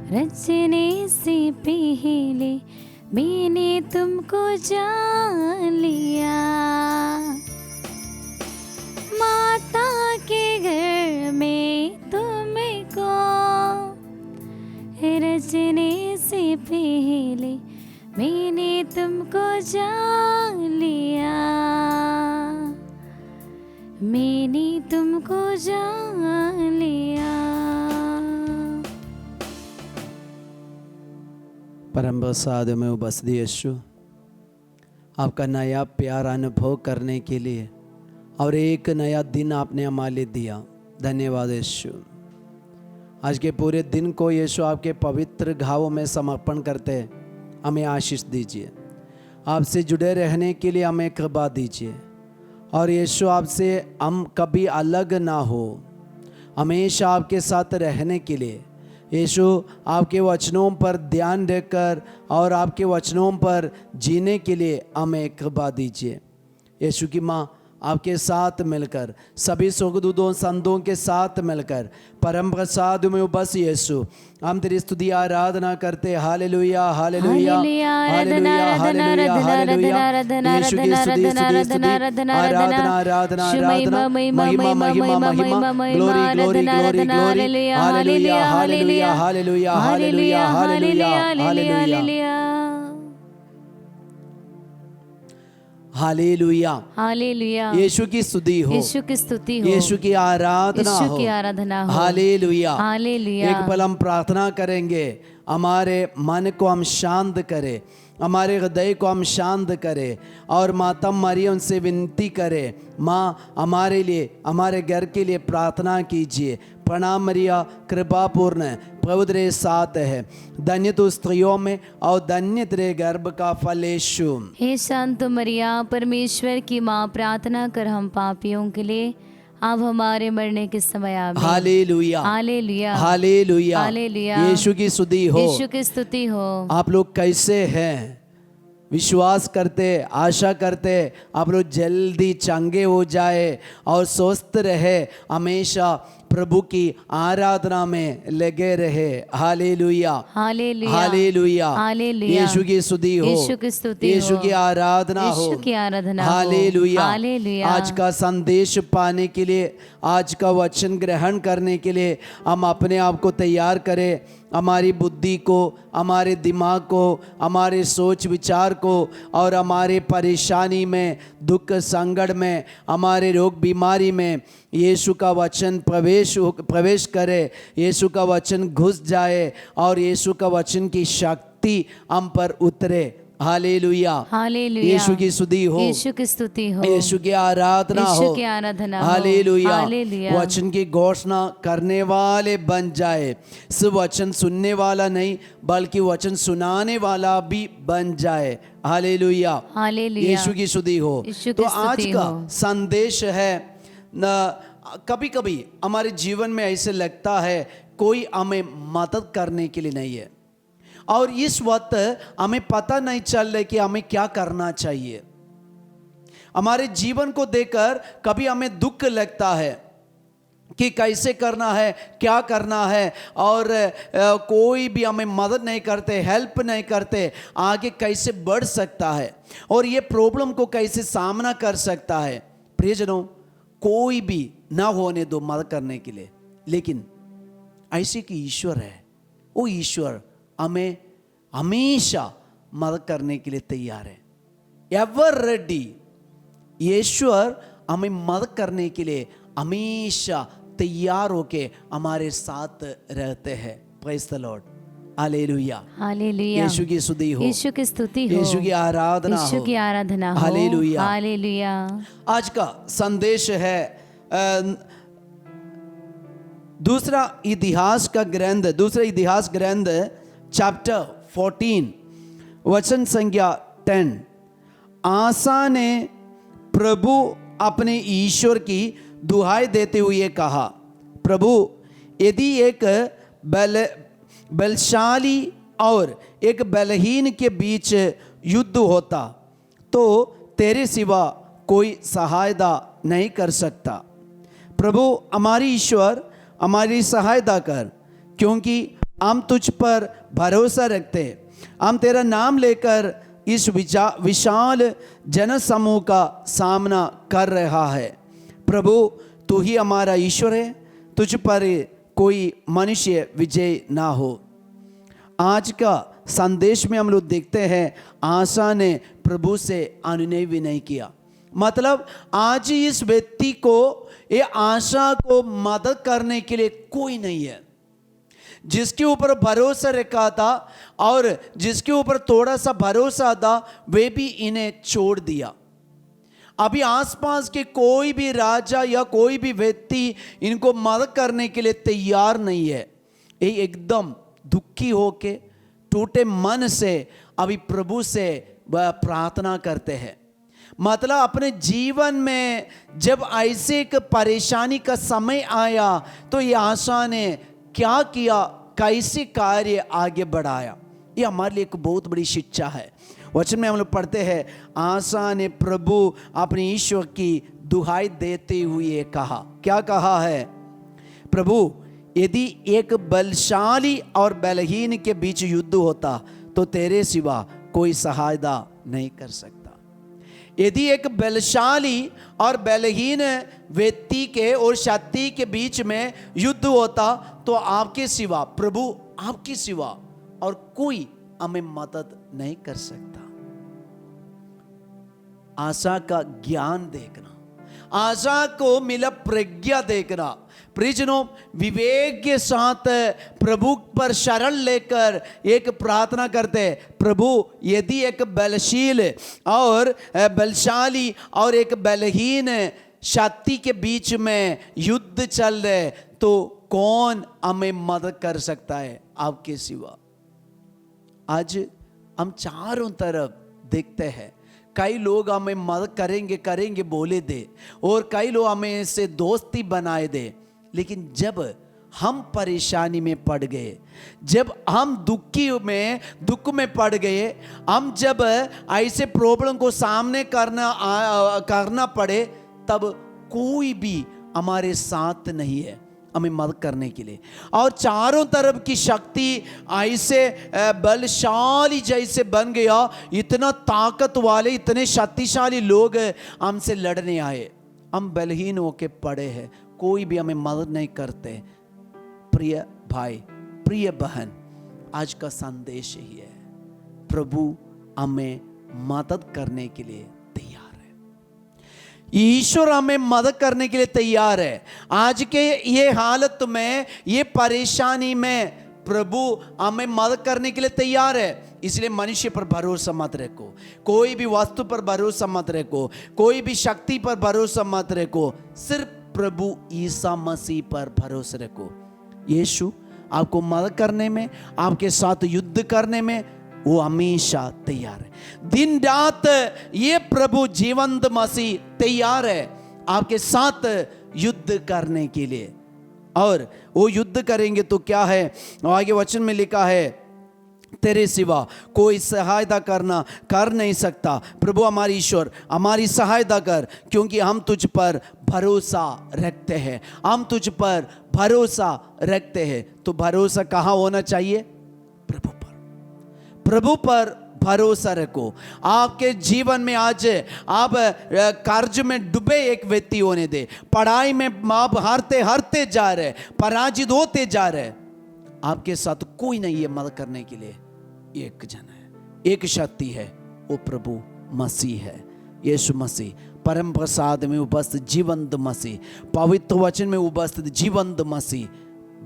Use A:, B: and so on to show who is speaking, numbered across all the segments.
A: रचने से पहले मैंने तुमको जान लिया, माता के घर में तुमको रचने से पहले मैंने तुमको जान लिया, मैंने तुमको जान लिया।
B: परम प्रसाद में उपस्थित यीशु, आपका नया प्यार अनुभव करने के लिए और एक नया दिन आपने हमारे लिए दिया। धन्यवाद यीशु। आज के पूरे दिन को यीशु आपके पवित्र घावों में समर्पण करते हमें आशीष दीजिए। आपसे जुड़े रहने के लिए हमें कृपा दीजिए और यीशु आपसे हम कभी अलग ना हो, हमेशा आपके साथ रहने के लिए यीशु आपके वचनों पर ध्यान देकर और आपके वचनों पर जीने के लिए हमें कृपा दीजिए। यीशु की माँ आपके साथ मिलकर, सभी स्वर्गदूतों संतों के साथ मिलकर परम प्रसाद में बस यीशु हम तेरी स्तुति आराधना करते। हालेलुया हालेलुया हालेलुया हालेलुया हालेलुया। यीशु की स्तुति स्तुति स्तुति आराधना आराधना आराधना महिमा महिमा महिमा ग्लोरी ग्लोरी ग्लोरी ग्लोरी। हालेलुया हालेलुया हालेलुया हालेलुया हालेलुया हालेलुया हालेलुया हालेलुया। यीशु की स्तुति हो,
A: यीशु की स्तुति हो,
B: यीशु की आराधना हो,
A: यीशु की आराधना हो।
B: Hallelujah
A: hallelujah.
B: एक पल हम प्रार्थना करेंगे, हमारे मन को हम शांत करें, हमारे हृदय को हम शांत करें और माता मरियम से विनती करें, माँ हमारे लिए, हमारे घर के लिए प्रार्थना कीजिए। प्रणाम मरिया कृपापूर्ण, प्रभु तेरे साथ है, धन्य तू स्त्रियों में और धन्य तेरे गर्भ का फल यीशु।
A: हे शांत मरिया, परमेश्वर की माँ, प्रार्थना कर हम पापियों के लिए, अब हमारे मरने के समय आमीन।
B: हालेलुया
A: हालेलुया
B: हालेलुया
A: हालेलुया।
B: यीशु की स्तुति हो,
A: यीशु की स्तुति हो।
B: आप लोग कैसे हैं? विश्वास करते, आशा करते आप लोग जल्दी चंगे हो जाए और स्वस्थ रहे, हमेशा प्रभु की आराधना में लगे रहे। हालेलुया
A: हालेलुया
B: हालेलुया
A: हालेलुया।
B: यीशु की स्तुति हो,
A: यीशु की स्तुति
B: यीशु
A: हो,
B: की आराधना हो,
A: यीशु की आराधना हो।
B: Hallelujah
A: hallelujah.
B: आज का संदेश पाने के लिए, आज का वचन ग्रहण करने के लिए हम अपने आप को तैयार करें, हमारी बुद्धि को, हमारे दिमाग को, हमारे सोच विचार को और हमारे परेशानी में, दुख संकट में, हमारे रोग बीमारी में यीशु का वचन प्रवेश करे, यीशु का वचन घुस जाए और यीशु का वचन की शक्ति हम पर उतरे। हालेलुया
A: हालेलुया।
B: यीशु की स्तुति हो,
A: यीशु की स्तुति हो,
B: यीशु की आराधना हो,
A: यीशु की आराधना हो।
B: हालेलुया।
A: हालेलुया।
B: वचन की घोषणा करने वाले बन जाए, सिर्फ वचन सुनने वाला नहीं बल्कि वचन सुनाने वाला भी बन जाए। हालेलुया
A: हालेलुया।
B: यीशु की स्तुति हो।
A: यीशु की
B: तो आज
A: स्तुति
B: का
A: हो।
B: संदेश है न, कभी कभी हमारे जीवन में ऐसे लगता है कोई हमें मदद करने के लिए नहीं है और इस वक्त हमें पता नहीं चल रहा कि हमें क्या करना चाहिए। हमारे जीवन को देखकर कभी हमें दुख लगता है कि कैसे करना है, क्या करना है और कोई भी हमें मदद नहीं करते, हेल्प नहीं करते, आगे कैसे बढ़ सकता है और ये प्रॉब्लम को कैसे सामना कर सकता है। प्रियजनों, कोई भी ना होने दो मदद करने के लिए, लेकिन ऐसे कि ईश्वर है, वो ईश्वर हमें हमेशा मदद करने के लिए तैयार है। एवर रेडी, ईश्वर हमें मदद करने के लिए हमेशा तैयार होके हमारे साथ रहते हैं। Praise the Lord. हालेलुया
A: हालेलुया।
B: यीशु की स्तुति हो,
A: यीशु की स्तुति हो,
B: यीशु की आराधना हो,
A: यीशु की आराधना हो।
B: Hallelujah
A: hallelujah.
B: आज का संदेश है दूसरा इतिहास ग्रंथ चैप्टर 14 वचन संख्या 10। आसा ने प्रभु अपने ईश्वर की दुहाई देते हुए कहा, प्रभु यदि एक बलशाली और एक बलहीन के बीच युद्ध होता तो तेरे सिवा कोई सहायता नहीं कर सकता। प्रभु हमारी ईश्वर हमारी सहायता कर, क्योंकि हम तुझ पर भरोसा रखते हैं। हम तेरा नाम लेकर इस विशाल जनसमूह का सामना कर रहा है। प्रभु तू ही हमारा ईश्वर है, तुझ पर कोई मनुष्य विजय ना हो। आज का संदेश में हम लोग देखते हैं आशा ने प्रभु से अनुनय भी नहीं किया। मतलब आज इस व्यक्ति को, ये आशा को मदद करने के लिए कोई नहीं है। जिसके ऊपर भरोसा रखा था और जिसके ऊपर थोड़ा सा भरोसा था वे भी इन्हें छोड़ दिया। अभी आसपास के कोई भी राजा या कोई भी व्यक्ति इनको मदद करने के लिए तैयार नहीं है। ये एकदम दुखी होके टूटे मन से अभी प्रभु से वह प्रार्थना करते हैं। मतलब अपने जीवन में जब ऐसे एक परेशानी का समय आया तो ये आशा ने क्या किया, कैसे कार्य आगे बढ़ाया, ये हमारे लिए एक बहुत बड़ी शिक्षा है। वचन में हम लोग पढ़ते हैं आशा ने प्रभु अपने ईश्वर की दुहाई देते हुए कहा। क्या कहा है? प्रभु यदि एक बलशाली और बलहीन के बीच युद्ध होता तो तेरे सिवा कोई सहायता नहीं कर सकता। यदि एक बलशाली और बलहीन व्यक्ति के और शक्ति के बीच में युद्ध होता तो आपके सिवा, प्रभु आपके सिवा और कोई हमें मदद नहीं कर सकता। आशा का ज्ञान देखना, आशा को मिला प्रज्ञा देखना। प्रियजनों, विवेक के साथ प्रभु पर शरण लेकर एक प्रार्थना करते, प्रभु यदि एक बलशील और बलशाली और एक बलहीन शक्ति के बीच में युद्ध चल रहे तो कौन हमें मदद कर सकता है आपके सिवा। आज हम चारों तरफ देखते हैं कई लोग हमें मदद करेंगे बोले दे, और कई लोग हमें से दोस्ती बनाए दे, लेकिन जब हम परेशानी में पड़ गए, जब हम दुख में पड़ गए, हम जब ऐसे प्रॉब्लम को सामने करना पड़े, तब कोई भी हमारे साथ नहीं है हमें मदद करने के लिए। और चारों तरफ की शक्ति ऐसे बलशाली जैसे बन गया, इतना ताकत वाले, इतने शक्तिशाली लोग हमसे लड़ने आए, हम बलहीन होके पड़े हैं, कोई भी हमें मदद नहीं करते। प्रिय भाई, प्रिय बहन, आज का संदेश यही है, प्रभु हमें मदद करने के लिए तैयार है। ईश्वर हमें मदद करने के लिए तैयार है। आज के ये हालत में, ये परेशानी में प्रभु हमें मदद करने के लिए तैयार है। इसलिए मनुष्य पर भरोसा मत रखो, कोई भी वस्तु पर भरोसा मत रखो, कोई भी शक्ति पर भरोसा मत रखो, सिर्फ प्रभु ईसा मसीह पर भरोसा रखो। यीशु आपको मदद करने में, आपके साथ युद्ध करने में वो हमेशा तैयार है। दिन रात ये प्रभु जीवंत मसीह तैयार है आपके साथ युद्ध करने के लिए। और वो युद्ध करेंगे तो क्या है, आगे वचन में लिखा है, तेरे सिवा कोई सहायता कर नहीं सकता। प्रभु हमारी ईश्वर हमारी सहायता कर, क्योंकि हम तुझ पर भरोसा रखते हैं। हम तुझ पर भरोसा रखते हैं। तो भरोसा कहाँ होना चाहिए? प्रभु पर। प्रभु पर भरोसा रखो। आपके जीवन में आज आप कर्ज में डूबे एक व्यक्ति होने दे, पढ़ाई में आप हारते जा रहे, पराजित होते जा रहे, आपके साथ कोई नहीं है मदद करने के लिए। एक जन है, एक शक्ति है, वो प्रभु मसीह है, यीशु मसीह, परम प्रसाद में उपस्थित जीवंत मसीह, पवित्र वचन में उपस्थित जीवंत मसीह।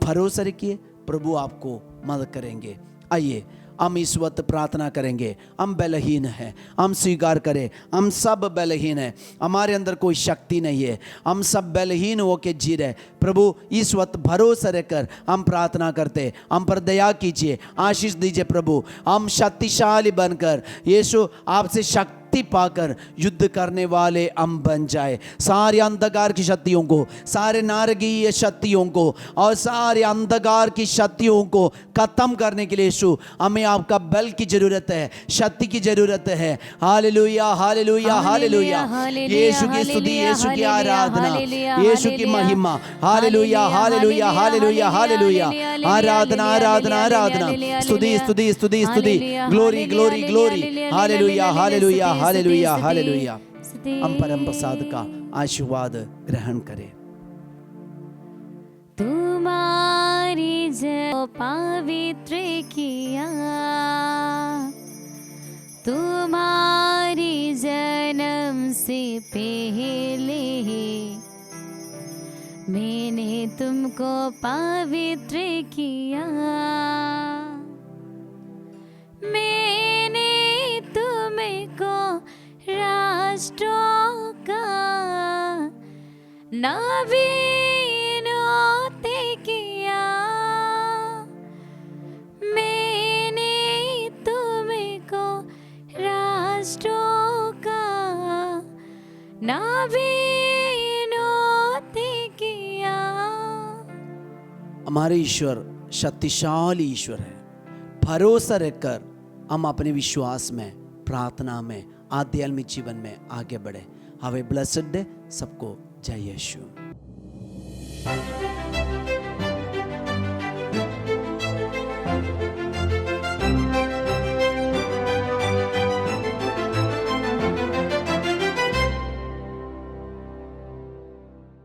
B: भरोसा रखिए, प्रभु आपको मदद करेंगे। आइए हम इस वक्त प्रार्थना करेंगे। हम बलहीन हैं, हम स्वीकार करें, हम सब बलहीन हैं, हमारे अंदर कोई शक्ति नहीं है, हम सब बलहीन होकर जी रहे। प्रभु इस वक्त भरोसा रखकर हम प्रार्थना करते, हम पर दया कीजिए, आशीष दीजिए प्रभु। हम शक्तिशाली बनकर यीशु आपसे शक्ति पाकर युद्ध करने वाले हम बन जाए। सारे अंधकार की शक्तियों को, सारे नारकीय शक्तियों को और सारे अंधकार की शक्तियों को खत्म करने के लिए यीशु हमें आपका बल की जरूरत है, शक्ति की जरूरत है। हालेलुया हालेलुया हालेलुया। यीशु की स्तुति, यीशु की आराधना, यीशु की महिमा। हालेलुया हालेलुया हालेलुया हालेलुया। आराधना आराधना आराधना, स्तुति स्तुति स्तुति स्तुति, ग्लोरी ग्लोरी ग्लोरी। हालेलुया हालेलुया हालेलुया हालेलुया। हम परम प्रसाद का आशीर्वाद ग्रहण करें।
A: तुम्हारी जय पवित्र किया, तुम्हारी जन्म से पहले मैंने तुमको पवित्र किया, मैंने तुमको राष्ट्रों का नवीन होते किया, मैंने तुमको राष्ट्रों का नवीन होते किया।
B: हमारे ईश्वर शक्तिशाली ईश्वर है। भरोसा रखकर हम अपने विश्वास में, प्रार्थना में, आध्यात्मिक जीवन में आगे बढ़े। Have a blessed day. सबको जय यीशु।